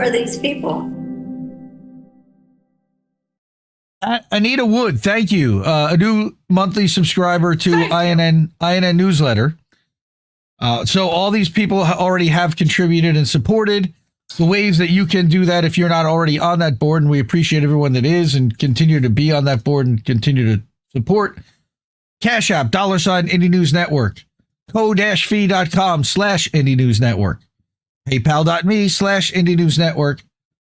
are these people? Anita Wood, thank you. A new monthly subscriber to INN newsletter. So all these people already have contributed and supported. The ways that you can do that if you're not already on that board, and we appreciate everyone that is and continue to be on that board and continue to support. Cash App, $ Indie News Network, ko-fi.com/Indie News Network, paypal.me/Indie News Network.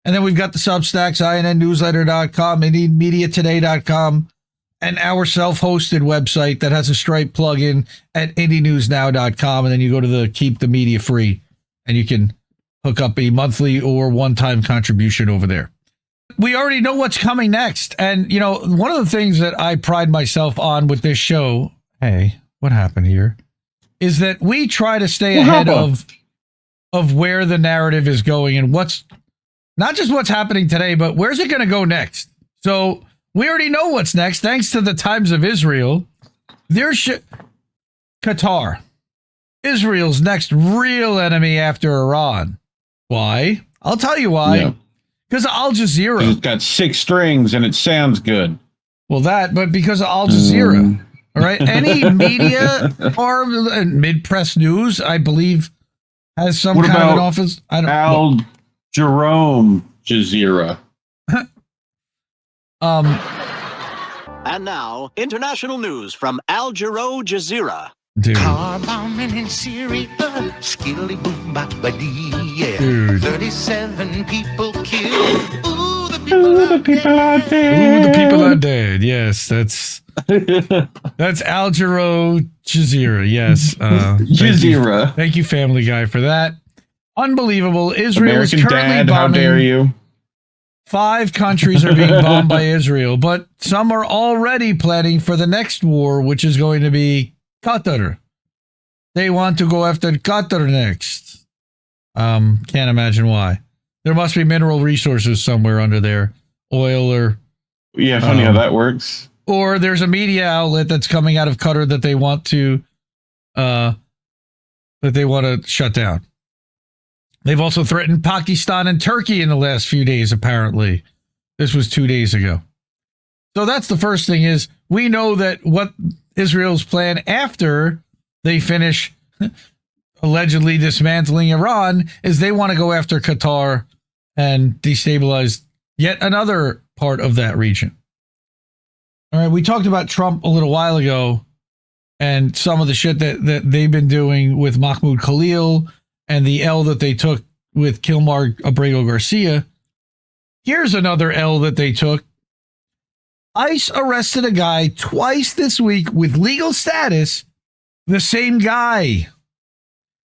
And then we've got the Substacks, INNnewsletter.com, IndieMediaToday.com, and our self-hosted website that has a Stripe plugin at IndieNewsNow.com. And then you go to the Keep the Media Free, and you can hook up a monthly or one-time contribution over there. We already know what's coming next. And, you know, one of the things that I pride myself on with this show, hey, what happened here, is that we try to stay ahead of where the narrative is going and what's, not just what's happening today, but where's it going to go next? So we already know what's next. Thanks to the Times of Israel, Qatar, Israel's next real enemy after Iran. Why? I'll tell you why. Because of Al Jazeera. It's got 6 strings and it sounds good. Well, but because of Al Jazeera. All right. Any media or mid-press news, I believe, has some kind of an office. I don't know. Al Jerome Jazeera. And now, international news from Al Jazeera. Dude. Car bombing in Syria, skilly boom babadi, yeah. 37 people killed. Ooh, the people are dead. Ooh, the people are dead. Yes, that's Al Jazeera. Yes, Jazeera. Thank you, Family Guy, for that. Unbelievable. Israel American is currently Dad, bombing. how dare you? 5 countries are being bombed by Israel, but some are already planning for the next war, which is going to be Qatar. They want to go after Qatar next. Can't imagine why. There must be mineral resources somewhere under there. Oil or... Yeah, funny how that works. Or there's a media outlet that's coming out of Qatar that they want to shut down. They've also threatened Pakistan and Turkey in the last few days, apparently. This was 2 days ago. So that's the first thing is we know that what Israel's plan after they finish allegedly dismantling Iran is they want to go after Qatar and destabilize yet another part of that region. All right, we talked about Trump a little while ago and some of the shit that they've been doing with Mahmoud Khalil and the L that they took with Kilmar Abrego Garcia. Here's another L that they took. ICE arrested a guy twice this week with legal status, the same guy.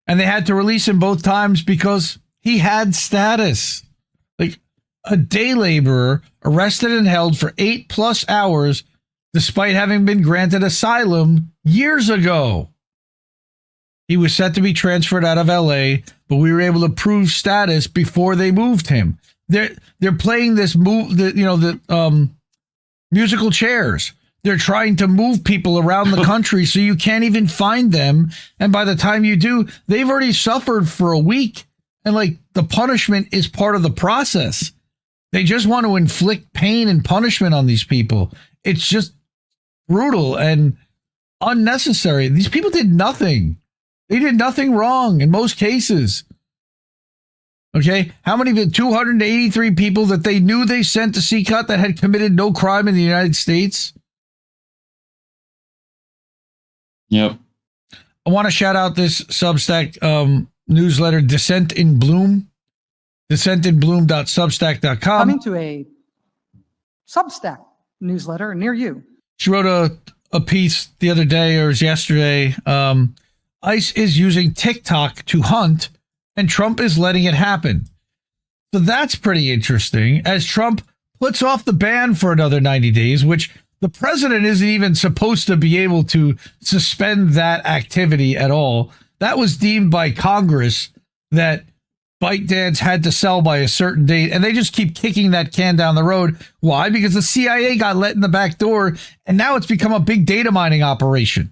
And they had to release him both times because he had status. Like a day laborer arrested and held for 8+ hours despite having been granted asylum years ago. He was set to be transferred out of LA, but we were able to prove status before they moved him. They're playing this musical chairs. They're trying to move people around the country so you can't even find them. And by the time you do, they've already suffered for a week. And like the punishment is part of the process. They just want to inflict pain and punishment on these people. It's just brutal and unnecessary. These people did nothing. They did nothing wrong in most cases. Okay, how many of the 283 people that they knew they sent to CCOT that had committed no crime in the United States? Yep. I want to shout out this Substack newsletter, Dissent in Bloom, dissentinbloom.substack.com. Coming to a Substack newsletter near you. She wrote a piece the other day, or it was yesterday. ICE is using TikTok to hunt, and Trump is letting it happen. So that's pretty interesting, as Trump puts off the ban for another 90 days, which the president isn't even supposed to be able to suspend that activity at all. That was deemed by Congress that ByteDance had to sell by a certain date, and they just keep kicking that can down the road. Why? Because the CIA got let in the back door, and now it's become a big data mining operation.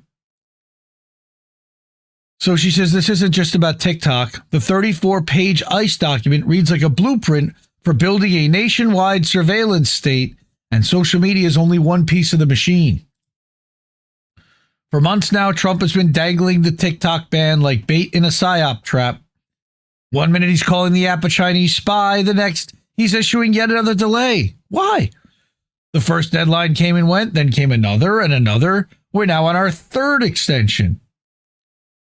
So she says this isn't just about TikTok. The 34-page ICE document reads like a blueprint for building a nationwide surveillance state, and social media is only one piece of the machine. For months now, Trump has been dangling the TikTok ban like bait in a psyop trap. One minute he's calling the app a Chinese spy, the next he's issuing yet another delay. Why? The first deadline came and went, then came another and another. We're now on our third extension.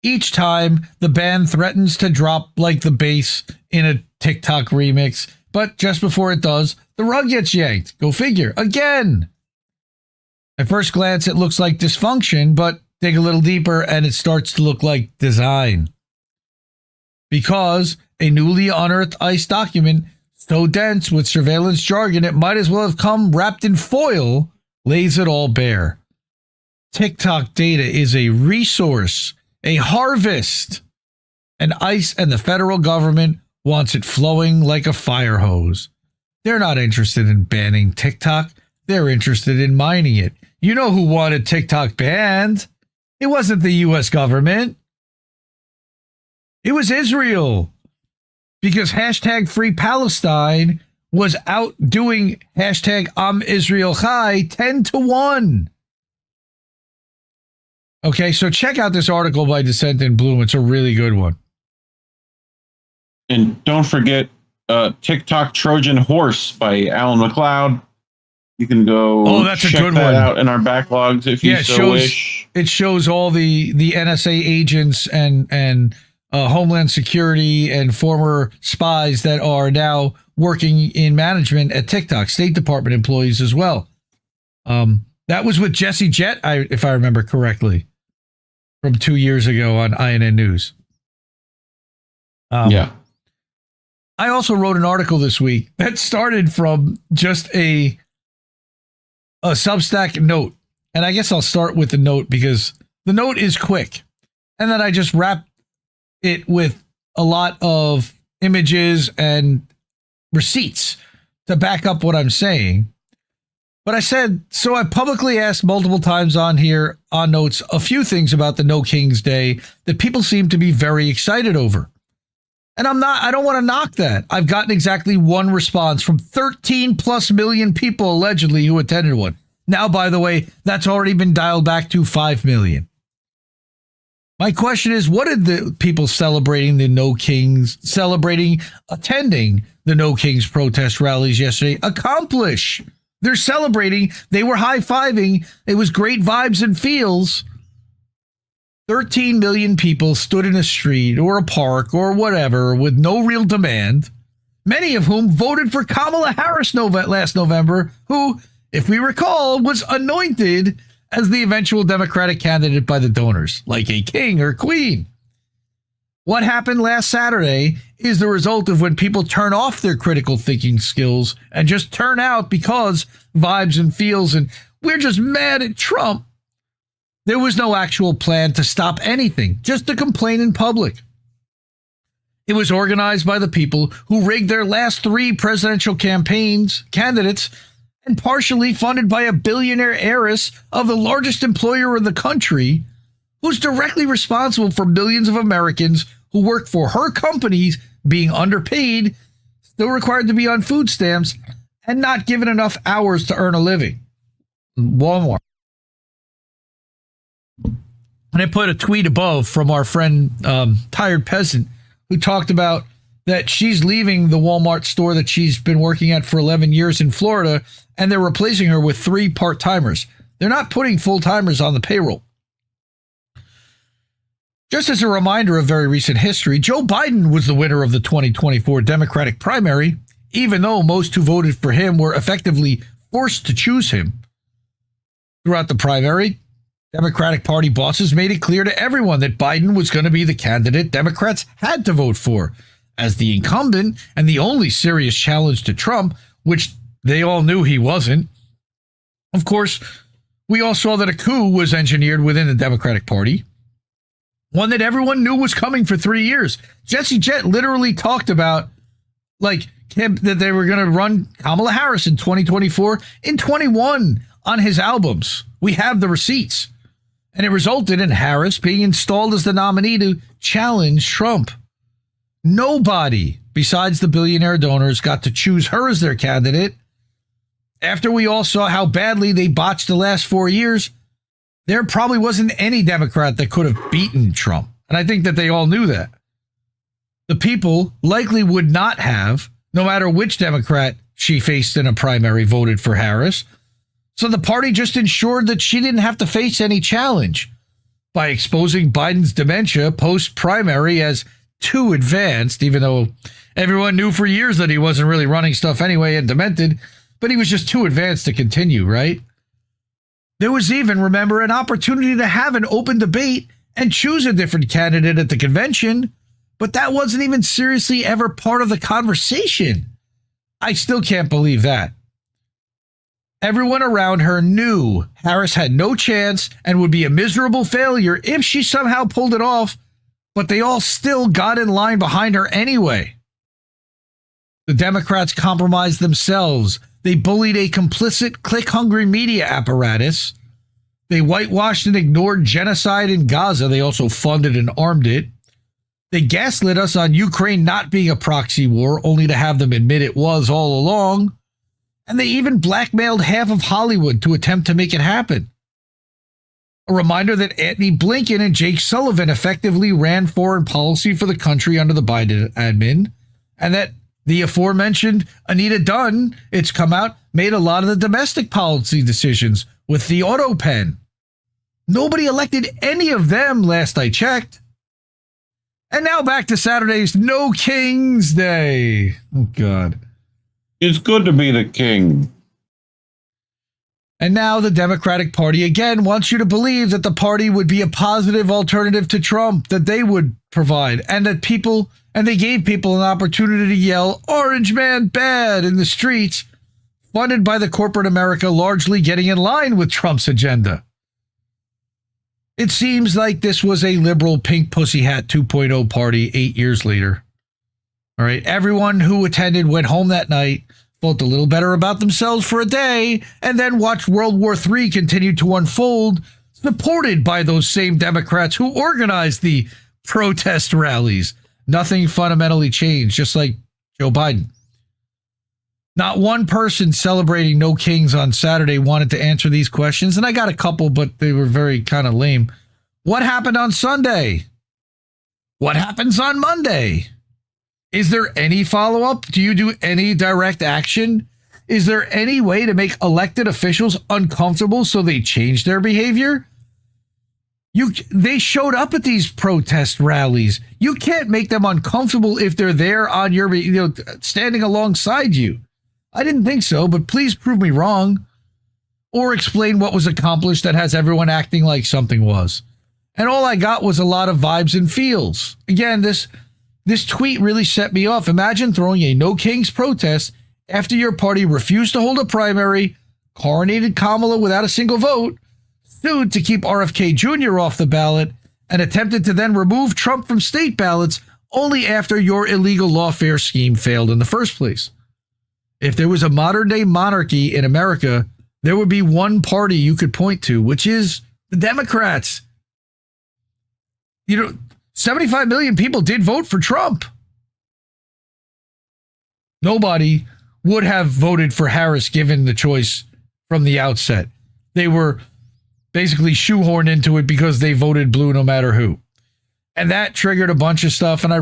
Each time, the ban threatens to drop like the bass in a TikTok remix, but just before it does, the rug gets yanked. Go figure. Again! At first glance, it looks like dysfunction, but dig a little deeper and it starts to look like design. Because a newly unearthed ICE document so dense with surveillance jargon it might as well have come wrapped in foil lays it all bare. TikTok data is a resource, a harvest, and ICE and the federal government wants it flowing like a fire hose. They're not interested in banning TikTok. They're interested in mining it. You know who wanted TikTok banned? It wasn't the U.S. government. It was Israel. Because hashtag Free Palestine was outdoing hashtag I'm Israel Chai 10-1. Okay, so check out this article by Descent in Bloom. It's a really good one. And don't forget TikTok Trojan Horse by Alan Macleod. You can go that's a check good that one. out in our backlogs if you wish. It shows all the NSA agents and Homeland Security and former spies that are now working in management at TikTok, State Department employees as well. That was with Jesse Jett, if I remember correctly, from 2 years ago on INN News. Yeah. I also wrote an article this week that started from just a Substack note. And I guess I'll start with the note because the note is quick. And then I just wrap it with a lot of images and receipts to back up what I'm saying. But I said, so I publicly asked multiple times on here on notes a few things about the No Kings Day that people seem to be very excited over. And I don't want to knock that. I've gotten exactly one response from 13 plus million people allegedly who attended one. Now, by the way, that's already been dialed back to 5 million. My question is, what did the people attending the No Kings protest rallies yesterday accomplish? They're celebrating. They were high-fiving. It was great vibes and feels. 13 million people stood in a street or a park or whatever with no real demand, many of whom voted for Kamala Harris last November, who, if we recall, was anointed as the eventual Democratic candidate by the donors, like a king or queen. What happened last Saturday is the result of when people turn off their critical thinking skills and just turn out because vibes and feels and we're just mad at Trump. There was no actual plan to stop anything, just to complain in public. It was organized by the people who rigged their last 3 presidential candidates, and partially funded by a billionaire heiress of the largest employer in the country, who's directly responsible for millions of Americans who work for her companies being underpaid, still required to be on food stamps, and not given enough hours to earn a living. Walmart. And I put a tweet above from our friend Tired Peasant, who talked about that she's leaving the Walmart store that she's been working at for 11 years in Florida, and they're replacing her with 3 part-timers. They're not putting full-timers on the payroll. Just as a reminder of very recent history, Joe Biden was the winner of the 2024 Democratic primary, even though most who voted for him were effectively forced to choose him. Throughout the primary, Democratic Party bosses made it clear to everyone that Biden was going to be the candidate Democrats had to vote for as the incumbent and the only serious challenge to Trump, which they all knew he wasn't. Of course, we all saw that a coup was engineered within the Democratic Party, one that everyone knew was coming for 3 years. Jesse Jett literally talked about that they were going to run Kamala Harris in 2024, in 21 on his albums. We have the receipts. And it resulted in Harris being installed as the nominee to challenge Trump. Nobody besides the billionaire donors got to choose her as their candidate. After we all saw how badly they botched the last 4 years, there probably wasn't any Democrat that could have beaten Trump. And I think that they all knew that. The people likely would not have, no matter which Democrat she faced in a primary, voted for Harris. So the party just ensured that she didn't have to face any challenge by exposing Biden's dementia post-primary as too advanced, even though everyone knew for years that he wasn't really running stuff anyway and demented, but he was just too advanced to continue, right? There was even, remember, an opportunity to have an open debate and choose a different candidate at the convention, but that wasn't even seriously ever part of the conversation. I still can't believe that. Everyone around her knew Harris had no chance and would be a miserable failure if she somehow pulled it off, but they all still got in line behind her anyway. The Democrats compromised themselves. They bullied a complicit, click-hungry media apparatus. They whitewashed and ignored genocide in Gaza. They also funded and armed it. They gaslit us on Ukraine not being a proxy war, only to have them admit it was all along. And they even blackmailed half of Hollywood to attempt to make it happen. A reminder that Antony Blinken and Jake Sullivan effectively ran foreign policy for the country under the Biden admin, and that the aforementioned Anita Dunn, it's come out, made a lot of the domestic policy decisions with the auto pen. Nobody elected any of them last I checked. And now back to Saturday's No Kings Day. Oh, God. It's good to be the king. And now the Democratic Party again wants you to believe that the party would be a positive alternative to Trump, that they would provide, and that they gave people an opportunity to yell, "Orange man bad," in the streets, funded by the corporate America largely getting in line with Trump's agenda. It seems like this was a liberal pink pussy hat 2.0 party 8 years later. All right, everyone who attended went home that night, felt a little better about themselves for a day, and then watched World War III continue to unfold, supported by those same Democrats who organized the protest rallies. Nothing fundamentally changed, just like Joe Biden. Not one person celebrating No Kings on Saturday wanted to answer these questions, and I got a couple, but they were very kind of lame. What happened on Sunday? What happens on Monday? Is there any follow-up? Do you do any direct action? Is there any way to make elected officials uncomfortable so they change their behavior? They showed up at these protest rallies. You can't make them uncomfortable if they're there on your, standing alongside you. I didn't think so, but please prove me wrong. Or explain what was accomplished that has everyone acting like something was. And all I got was a lot of vibes and feels. Again, this tweet really set me off. Imagine throwing a No Kings protest after your party refused to hold a primary, coronated Kamala without a single vote, sued to keep RFK Jr. off the ballot, and attempted to then remove Trump from state ballots only after your illegal lawfare scheme failed in the first place. If there was a modern-day monarchy in America, there would be one party you could point to, which is the Democrats. 75 million people did vote for Trump. Nobody would have voted for Harris given the choice from the outset. They were basically shoehorned into it because they voted blue no matter who. And that triggered a bunch of stuff. And I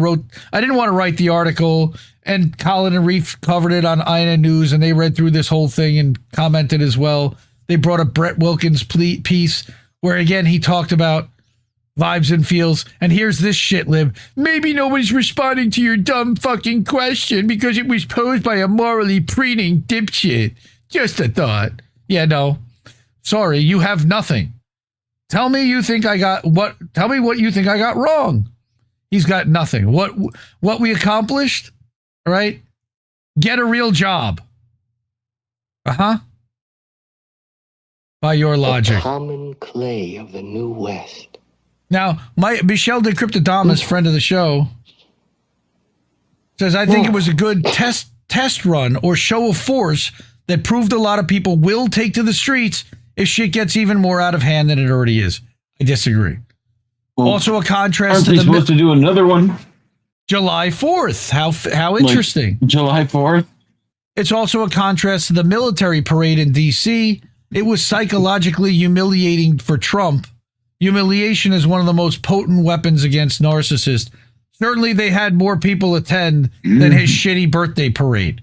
didn't want to write the article, and Colin and Reef covered it on INN News, and they read through this whole thing and commented as well. They brought up Brett Wilkins' piece where, again, he talked about vibes and feels. And here's this shit lib. Maybe nobody's responding to your dumb fucking question because it was posed by a morally preening dipshit. Just a thought. Yeah, no. Sorry, you have nothing. Tell me what you think I got wrong. He's got nothing. What we accomplished, all right? Get a real job. By your logic. The common clay of the New West. Now, Michelle Decryptodamus, friend of the show, says, I think it was a good test run or show of force that proved a lot of people will take to the streets if shit gets even more out of hand than it already is. I disagree. Well, Also, a contrast aren't to they the supposed to do another one? July 4th. How interesting. Like July 4th? It's also a contrast to the military parade in D.C. It was psychologically humiliating for Trump. Humiliation is one of the most potent weapons against narcissists. Certainly, they had more people attend than his shitty birthday parade.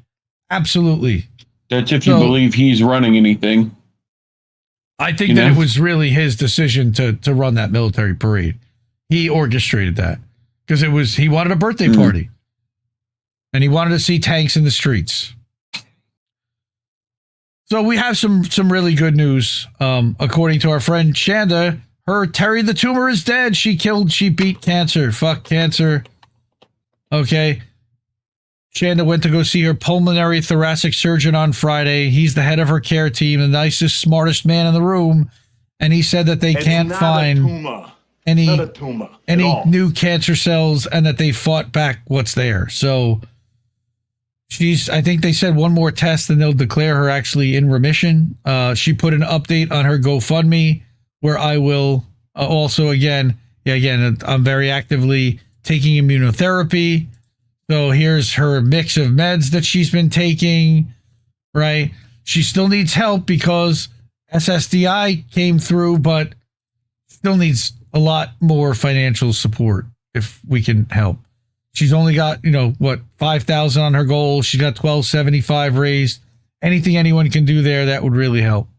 Absolutely. That's if you believe he's running anything. I think that it was really his decision to run that military parade. He orchestrated that because he wanted a birthday party and he wanted to see tanks in the streets. So we have some really good news. According to our friend Chanda, Terry the tumor is dead. She beat cancer. Fuck cancer. Okay. Chanda went to go see her pulmonary thoracic surgeon on Friday. He's the head of her care team, the nicest, smartest man in the room. And he said that they can't find any new cancer cells and that they fought back what's there. So I think they said one more test and they'll declare her actually in remission. She put an update on her GoFundMe where I will also, again, I'm very actively taking immunotherapy. So here's her mix of meds that she's been taking, right? She still needs help because SSDI came through, but still needs a lot more financial support if we can help. She's only got, $5,000 on her goal. She's got $1,275 raised. Anything anyone can do there, that would really help.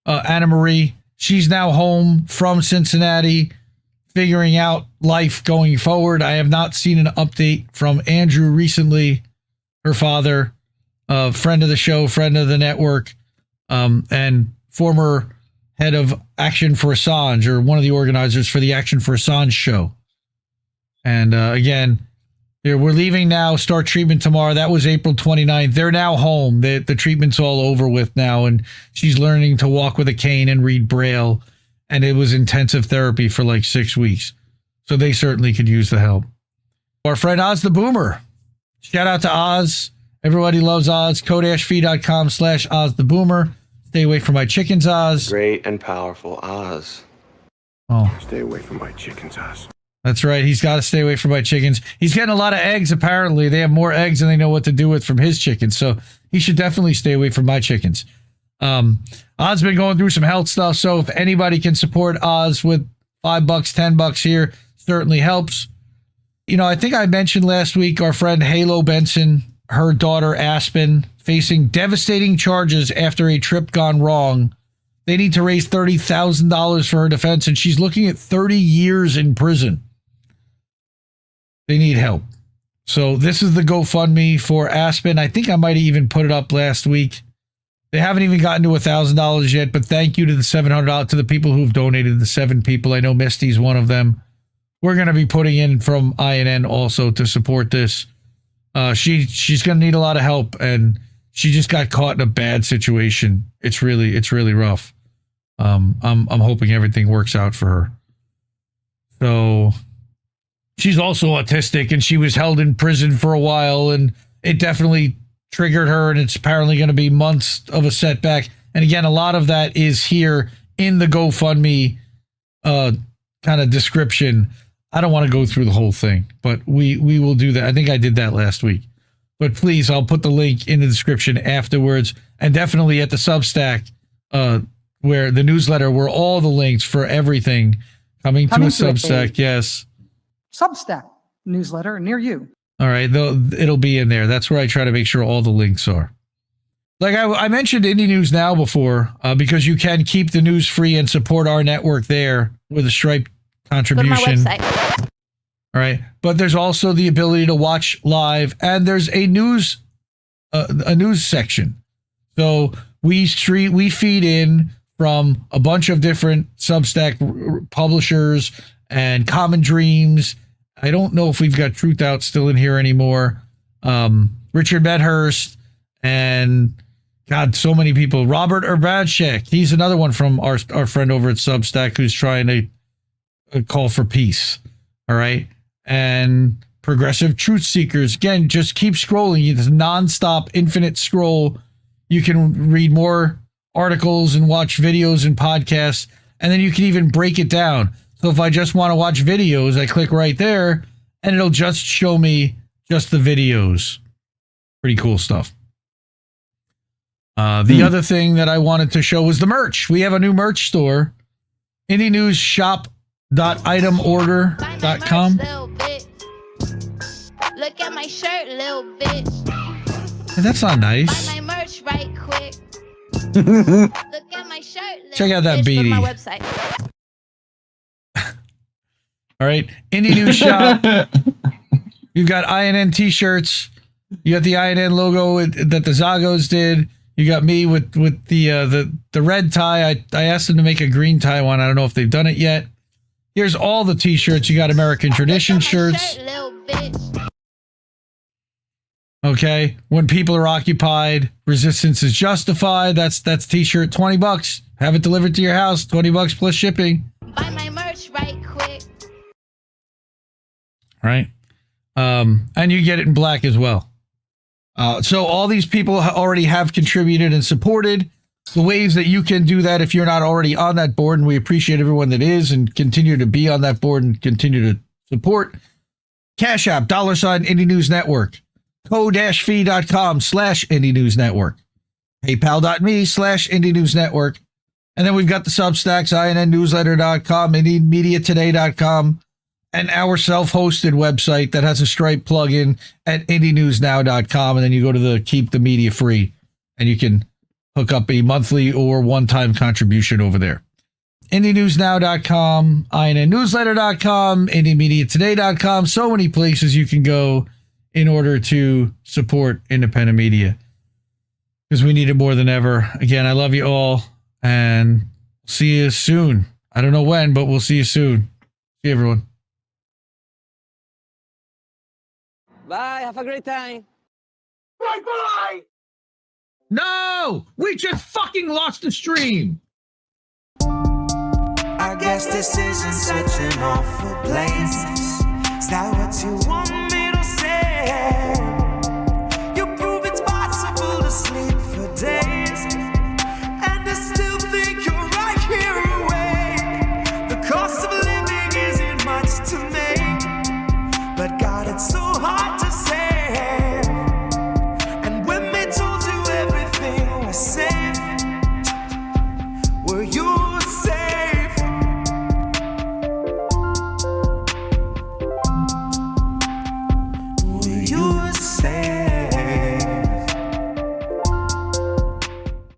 AnnaMari, she's now home from Cincinnati, figuring out life going forward. I have not seen an update from Andrew recently, her father, friend of the show, friend of the network, and former head of Action for Assange, or one of the organizers for the Action for Assange show. And again, we're leaving now, start treatment tomorrow. That was April 29th. They're now home. The treatment's all over with now, and she's learning to walk with a cane and read Braille. And it was intensive therapy for like 6 weeks. So they certainly could use the help. Our friend Oz the Boomer. Shout out to Oz. Everybody loves Oz. Codashfee.com/Oz the Boomer. Stay away from my chickens, Oz. Great and powerful Oz. Oh. Stay away from my chickens, Oz. That's right. He's got to stay away from my chickens. He's getting a lot of eggs, apparently. They have more eggs than they know what to do with from his chickens. So he should definitely stay away from my chickens. Oz been going through some health stuff, so if anybody can support Oz with $5, $10 here, certainly helps. I think I mentioned last week our friend Halo Benson, her daughter Aspen, facing devastating charges after a trip gone wrong. They need to raise $30,000 for her defense, and she's looking at 30 years in prison. They need help. So this is the GoFundMe for Aspen. I think I might have even put it up last week. They haven't even gotten to $1,000 yet, but thank you to the $700 to the people who've donated, the 7 people. I know Misty's one of them. We're going to be putting in from INN also to support this. She's going to need a lot of help, and she just got caught in a bad situation. It's really rough. I'm hoping everything works out for her. So she's also autistic, and she was held in prison for a while, and it definitely triggered her, and it's apparently going to be months of a setback. And again, a lot of that is here in the GoFundMe kind of description. I don't want to go through the whole thing, but we will do that. I think I did that last week. But please, I'll put the link in the description afterwards, and definitely at the Substack, where the newsletter, where all the links for everything coming to a Substack. Yes. Substack newsletter near you. All right, it'll be in there. That's where I try to make sure all the links are. Like I mentioned Indie News Now before, because you can keep the news free and support our network there with a Stripe contribution. Go to my website. All right, but there's also the ability to watch live, and there's a news section. So we feed in from a bunch of different Substack publishers and Common Dreams. I don't know if we've got Truth Out still in here anymore. Richard Medhurst and God, so many people. Robert Urbanchek, he's another one from our friend over at Substack who's trying to call for peace. All right. And Progressive Truth Seekers. Again, just keep scrolling. It's nonstop, infinite scroll. You can read more articles and watch videos and podcasts, and then you can even break it down. So if I just want to watch videos, I click right there and it'll just show me just the videos. Pretty cool stuff. The other thing that I wanted to show was the merch. We have a new merch store. IndieNewsShop.itemorder.com. Look at my shirt, little bitch. That's not nice. Buy my merch right quick. Look at my shirt. Check out that bitch. Go to beanie. my website. All right. Indie News Shop. You've got INN t-shirts. You got the INN logo that the Zagos did. You got me with the red tie. I asked them to make a green tie one. I don't know if they've done it yet. Here's all the t-shirts. You got American Tradition shirts. Shirt, little bitch. Okay. When people are occupied, resistance is justified. That's t-shirt, $20. Have it delivered to your house, $20 plus shipping. Buy my merch right quick. Right. And you get it in black as well. So all these people already have contributed and supported. The ways that you can do that if you're not already on that board, and we appreciate everyone that is and continue to be on that board and continue to support. Cash App, $ Indie News Network. co-fi.com/Indie News Network. PayPal.me/Indie News Network. And then we've got the Substacks, INNnewsletter.com, IndieMediaToday.com, and our self-hosted website that has a Stripe plugin at IndieNewsNow.com. And then you go to the Keep the Media Free, and you can hook up a monthly or one-time contribution over there. IndieNewsNow.com, INNnewsletter.com, IndieMediaToday.com. So many places you can go in order to support independent media, because we need it more than ever. Again, I love you all, and see you soon. I don't know when, but we'll see you soon. See you, everyone. Bye. Have a great time. Bye-bye! No! We just fucking lost the stream! I guess this isn't such an awful place. Is that what you want me to say? You prove it's possible to sleep for days, and I still think you're right here awake. The cost of living isn't much to make, but God, it's so hard to say. And when they told you everything was safe, were you